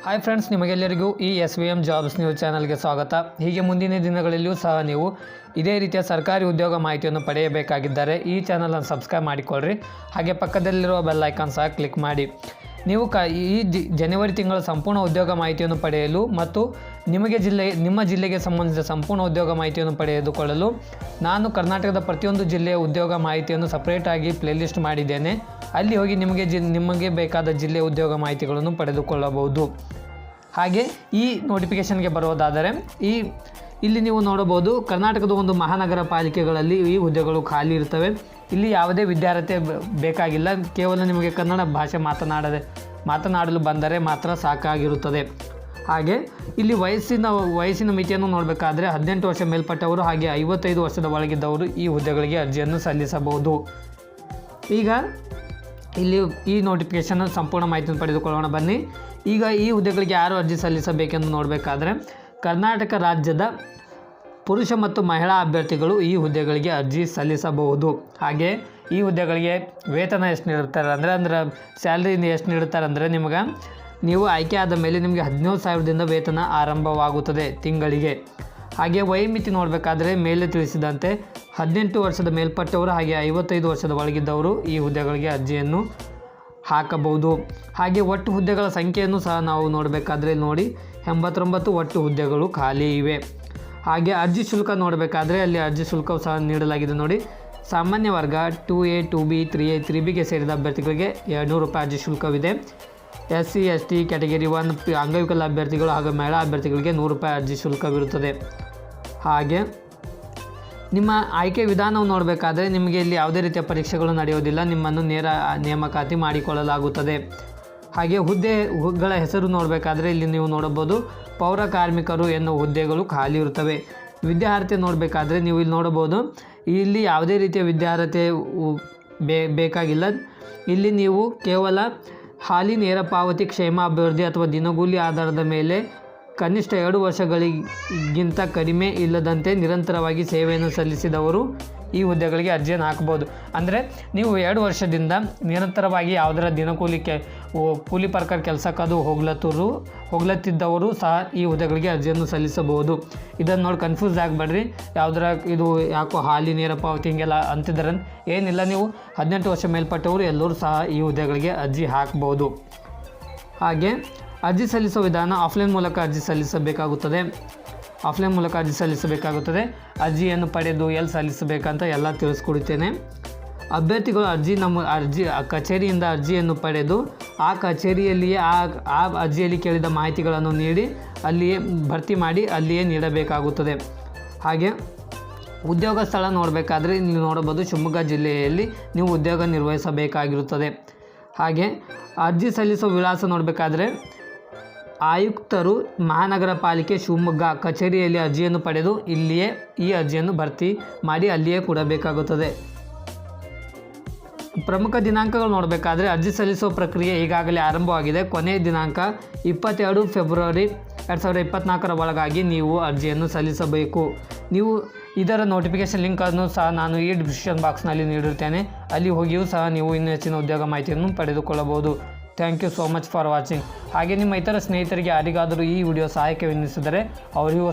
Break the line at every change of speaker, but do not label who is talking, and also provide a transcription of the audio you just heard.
Hi friends, ನಿಮಗೆಲ್ಲರಿಗೂ ಈ SVM jobs news ಚಾನಲ್ಗೆ ಸ್ವಾಗತ. ಹೀಗೆ ಮುಂದಿನ ದಿನಗಳಲ್ಲಿಯೂ ಸಹ ನೀವು ಇದೇ ರೀತಿಯ ಸರ್ಕಾರಿ ಉದ್ಯೋಗ ಮಾಹಿತಿಯನ್ನು ಪಡೆಯಬೇಕಾಗಿದ್ದರೆ ಈ ಚಾನಲನ್ನು ಸಬ್ಸ್ಕ್ರೈಬ್ ಮಾಡಿಕೊಳ್ಳ್ರಿ. ಹಾಗೆ ಪಕ್ಕದಲ್ಲಿರುವ ಬೆಲ್ ಐಕಾನ್ ಸಹ ಕ್ಲಿಕ್ ಮಾಡಿ. ನೀವು ಜನವರಿ ತಿಂಗಳ ಸಂಪೂರ್ಣ ಉದ್ಯೋಗ ಮಾಹಿತಿಯನ್ನು ಪಡೆಯಲು ಮತ್ತು ನಿಮ್ಮ ಜಿಲ್ಲೆಗೆ ಸಂಬಂಧಿಸಿದ ಸಂಪೂರ್ಣ ಉದ್ಯೋಗ ಮಾಹಿತಿಯನ್ನು ಪಡೆದುಕೊಳ್ಳಲು ನಾನು ಕರ್ನಾಟಕದ ಪ್ರತಿಯೊಂದು ಜಿಲ್ಲೆಯ ಉದ್ಯೋಗ ಮಾಹಿತಿಯನ್ನು ಸಪ್ರೇಟಾಗಿ ಪ್ಲೇಲಿಸ್ಟ್ ಮಾಡಿದ್ದೇನೆ. ಅಲ್ಲಿ ಹೋಗಿ ನಿಮಗೆ ಬೇಕಾದ ಜಿಲ್ಲೆಯ ಉದ್ಯೋಗ ಮಾಹಿತಿಗಳನ್ನು ಪಡೆದುಕೊಳ್ಳಬಹುದು. ಹಾಗೆ ಈ ನೋಟಿಫಿಕೇಷನ್ಗೆ ಬರೋದಾದರೆ ಇಲ್ಲಿ ನೀವು ನೋಡಬಹುದು, ಕರ್ನಾಟಕದ ಒಂದು ಮಹಾನಗರ ಪಾಲಿಕೆಗಳಲ್ಲಿ ಈ ಹುದ್ದೆಗಳು ಖಾಲಿ ಇರ್ತವೆ. ಇಲ್ಲಿ ಯಾವುದೇ ವಿದ್ಯಾರ್ಥಿ ಬೇಕಾಗಿಲ್ಲ, ಕೇವಲ ನಿಮಗೆ ಕನ್ನಡ ಭಾಷೆ ಮಾತನಾಡಲು ಬಂದರೆ ಮಾತ್ರ ಸಾಕಾಗಿರುತ್ತದೆ. ಹಾಗೆ ಇಲ್ಲಿ ವಯಸ್ಸಿನ ಮಿತಿಯನ್ನು ನೋಡಬೇಕಾದ್ರೆ 18 ವರ್ಷ ಮೇಲ್ಪಟ್ಟವರು ಹಾಗೆ 55 ವರ್ಷದ ಒಳಗಿದ್ದವರು ಈ ಹುದ್ದೆಗಳಿಗೆ ಅರ್ಜಿಯನ್ನು ಸಲ್ಲಿಸಬಹುದು. ಈಗ ಇಲ್ಲಿ ಈ ನೋಟಿಫಿಕೇಷನ್ ಸಂಪೂರ್ಣ ಮಾಹಿತಿಯನ್ನು ಪಡೆದುಕೊಳ್ಳೋಣ ಬನ್ನಿ. ಈಗ ಈ ಹುದ್ದೆಗಳಿಗೆ ಯಾರು ಅರ್ಜಿ ಸಲ್ಲಿಸಬೇಕೆಂದು ನೋಡಬೇಕಾದ್ರೆ ಕರ್ನಾಟಕ ರಾಜ್ಯದ ಪುರುಷ ಮತ್ತು ಮಹಿಳಾ ಅಭ್ಯರ್ಥಿಗಳು ಈ ಹುದ್ದೆಗಳಿಗೆ ಅರ್ಜಿ ಸಲ್ಲಿಸಬಹುದು. ಹಾಗೆ ಈ ಹುದ್ದೆಗಳಿಗೆ ವೇತನ ಎಷ್ಟು ನೀಡುತ್ತಾರೆ ಅಂದರೆ ಸ್ಯಾಲ್ರಿ ಎಷ್ಟು ನೀಡುತ್ತಾರೆ ಅಂದರೆ ನೀವು ಆಯ್ಕೆ ಆದ ಮೇಲೆ ನಿಮಗೆ 17,000ದಿಂದ ವೇತನ ಆರಂಭವಾಗುತ್ತದೆ ತಿಂಗಳಿಗೆ. ಹಾಗೆ ವಯೋಮಿತಿ ನೋಡಬೇಕಾದ್ರೆ ಮೇಲೆ ತಿಳಿಸಿದಂತೆ 18 ವರ್ಷದ ಮೇಲ್ಪಟ್ಟವರು ಹಾಗೆ 55 ವರ್ಷದ ಒಳಗಿದ್ದವರು ಈ ಹುದ್ದೆಗಳಿಗೆ ಅರ್ಜಿಯನ್ನು ಹಾಕಬಹುದು. ಹಾಗೆ ಒಟ್ಟು ಹುದ್ದೆಗಳ ಸಂಖ್ಯೆಯನ್ನು ಸಹ ನಾವು ನೋಡಬೇಕಾದ್ರೆ ನೋಡಿ 89 ಒಟ್ಟು ಹುದ್ದೆಗಳು ಖಾಲಿ ಇವೆ. ಹಾಗೆ ಅರ್ಜಿ ಶುಲ್ಕ ನೋಡಬೇಕಾದ್ರೆ ಅಲ್ಲಿ ಅರ್ಜಿ ಶುಲ್ಕವು ಸಹ ನೀಡಲಾಗಿದೆ ನೋಡಿ. ಸಾಮಾನ್ಯ ವರ್ಗ 2A 2B 3A 3Bಗೆ ಸೇರಿದ ಅಭ್ಯರ್ಥಿಗಳಿಗೆ 200 ರೂಪಾಯಿ ಅರ್ಜಿ ಶುಲ್ಕವಿದೆ. SC ST ಕ್ಯಾಟಗರಿ 1 ಅಂಗವಿಕಲ ಅಭ್ಯರ್ಥಿಗಳು ಹಾಗೂ ಮಹಿಳಾ ಅಭ್ಯರ್ಥಿಗಳಿಗೆ 100 ರೂಪಾಯಿ ಅರ್ಜಿ ಶುಲ್ಕವಿರುತ್ತದೆ. ಹಾಗೆ ನಿಮ್ಮ ಆಯ್ಕೆ ವಿಧಾನವು ನೋಡಬೇಕಾದ್ರೆ ನಿಮಗೆ ಇಲ್ಲಿ ಯಾವುದೇ ರೀತಿಯ ಪರೀಕ್ಷೆಗಳು ನಡೆಯುವುದಿಲ್ಲ, ನಿಮ್ಮನ್ನು ನೇರ ನೇಮಕಾತಿ ಮಾಡಿಕೊಳ್ಳಲಾಗುತ್ತದೆ. ಹಾಗೆ ಹುದ್ದೆಗಳ ಹೆಸರು ನೋಡಬೇಕಾದ್ರೆ ಇಲ್ಲಿ ನೀವು ನೋಡಬಹುದು, ಪೌರ ಕಾರ್ಮಿಕರು ಎನ್ನುವ ಹುದ್ದೆಗಳು ಖಾಲಿ ಇರುತ್ತವೆ. ವಿದ್ಯಾರ್ಹತೆ ನೋಡಬೇಕಾದ್ರೆ ನೀವು ಇಲ್ಲಿ ನೋಡಬಹುದು, ಇಲ್ಲಿ ಯಾವುದೇ ರೀತಿಯ ವಿದ್ಯಾರ್ಹತೆ ಬೇಕಾಗಿಲ್ಲ. ಇಲ್ಲಿ ನೀವು ಕೇವಲ ಹಾಲಿ ನೇರ ಪಾವತಿ, ಕ್ಷೇಮ ಅಭಿವೃದ್ಧಿ ಅಥವಾ ದಿನಗೂಲಿ ಆಧಾರದ ಮೇಲೆ ಕನಿಷ್ಠ 2 ವರ್ಷಗಳಿಗಿಂತ ಕಡಿಮೆ ಇಲ್ಲದಂತೆ ನಿರಂತರವಾಗಿ ಸೇವೆಯನ್ನು ಸಲ್ಲಿಸಿದವರು ಈ ಹುದ್ದೆಗಳಿಗೆ ಅರ್ಜಿಯನ್ನು ಹಾಕಬಹುದು. ಅಂದರೆ ನೀವು 2 ವರ್ಷದಿಂದ ನಿರಂತರವಾಗಿ ಯಾವುದರ ಕೂಲಿ ಪ್ರಕಾರ ಕೆಲಸಕ್ಕದು ಹೋಗ್ಲತ್ತಿದ್ದವರು ಸಹ ಈ ಹುದ್ದೆಗಳಿಗೆ ಅರ್ಜಿಯನ್ನು ಸಲ್ಲಿಸಬಹುದು. ಇದನ್ನು ನೋಡಿ ಕನ್ಫ್ಯೂಸ್ ಆಗಬೇಡ್ರಿ, ಇದು ಯಾಕೋ ಹಾಲಿ ನೇರ ಪಾವತಿ ಹಿಂಗೆಲ್ಲ ಅಂತಿದ್ದಾರೆ ಏನಿಲ್ಲ. ನೀವು 18 ವರ್ಷ ಮೇಲ್ಪಟ್ಟವರು ಎಲ್ಲರೂ ಸಹ ಈ ಹುದ್ದೆಗಳಿಗೆ ಅರ್ಜಿ ಹಾಕಬಹುದು. ಹಾಗೆ ಅರ್ಜಿ ಸಲ್ಲಿಸೋ ವಿಧಾನ ಆಫ್ಲೈನ್ ಮೂಲಕ ಅರ್ಜಿ ಸಲ್ಲಿಸಬೇಕಾಗುತ್ತದೆ. ಅರ್ಜಿಯನ್ನು ಪಡೆದು ಎಲ್ಲಿ ಸಲ್ಲಿಸಬೇಕಂತ ಎಲ್ಲ ತಿಳಿಸ್ಕೊಡುತ್ತೇನೆ. ಅಭ್ಯರ್ಥಿಗಳು ಕಚೇರಿಯಿಂದ ಅರ್ಜಿಯನ್ನು ಪಡೆದು ಆ ಕಚೇರಿಯಲ್ಲಿಯೇ ಆ ಅರ್ಜಿಯಲ್ಲಿ ಕೇಳಿದ ಮಾಹಿತಿಗಳನ್ನು ನೀಡಿ ಅಲ್ಲಿಯೇ ಭರ್ತಿ ಮಾಡಿ ಅಲ್ಲಿಯೇ ನೀಡಬೇಕಾಗುತ್ತದೆ. ಹಾಗೆ ಉದ್ಯೋಗ ಸ್ಥಳ ನೋಡಬೇಕಾದ್ರೆ ನೀವು ನೋಡಬಹುದು, ಶಿವಮೊಗ್ಗ ಜಿಲ್ಲೆಯಲ್ಲಿ ನೀವು ಉದ್ಯೋಗ ನಿರ್ವಹಿಸಬೇಕಾಗಿರುತ್ತದೆ. ಹಾಗೆ ಅರ್ಜಿ ಸಲ್ಲಿಸೋ ವಿಳಾಸ ನೋಡಬೇಕಾದ್ರೆ ಆಯುಕ್ತರು, ಮಹಾನಗರ ಪಾಲಿಕೆ, ಶಿವಮೊಗ್ಗ ಕಚೇರಿಯಲ್ಲಿ ಅರ್ಜಿಯನ್ನು ಪಡೆದು ಇಲ್ಲಿಯೇ ಈ ಅರ್ಜಿಯನ್ನು ಭರ್ತಿ ಮಾಡಿ ಅಲ್ಲಿಯೇ ಕೊಡಬೇಕಾಗುತ್ತದೆ. ಪ್ರಮುಖ ದಿನಾಂಕಗಳು ನೋಡಬೇಕಾದ್ರೆ ಅರ್ಜಿ ಸಲ್ಲಿಸುವ ಪ್ರಕ್ರಿಯೆ ಈಗಾಗಲೇ ಆರಂಭವಾಗಿದೆ. ಕೊನೆಯ ದಿನಾಂಕ 22 ಫೆಬ್ರವರಿ 2024 ಒಳಗಾಗಿ ನೀವು ಅರ್ಜಿಯನ್ನು ಸಲ್ಲಿಸಬೇಕು. ನೀವು ಇದರ ನೋಟಿಫಿಕೇಷನ್ ಲಿಂಕನ್ನು ಸಹ ನಾನು ಈ ಡಿಸ್ಕ್ರಿಪ್ಷನ್ ಬಾಕ್ಸ್ನಲ್ಲಿ ನೀಡಿರುತ್ತೇನೆ. ಅಲ್ಲಿ ಹೋಗಿಯೂ ಸಹ ನೀವು ಇನ್ನೂ ಹೆಚ್ಚಿನ ಉದ್ಯೋಗ ಮಾಹಿತಿಯನ್ನು ಪಡೆದುಕೊಳ್ಳಬಹುದು. Thank you so much for watching. ಹಾಗೆ ನಿಮ್ಮ ಇತರ ಸ್ನೇಹಿತರಿಗೆ ಯಾರಿಗಾದರೂ ಈ ವಿಡಿಯೋ ಸಹಾಯಕವೆನ್ನಿಸಿದರೆ ಅವರಿಗೂ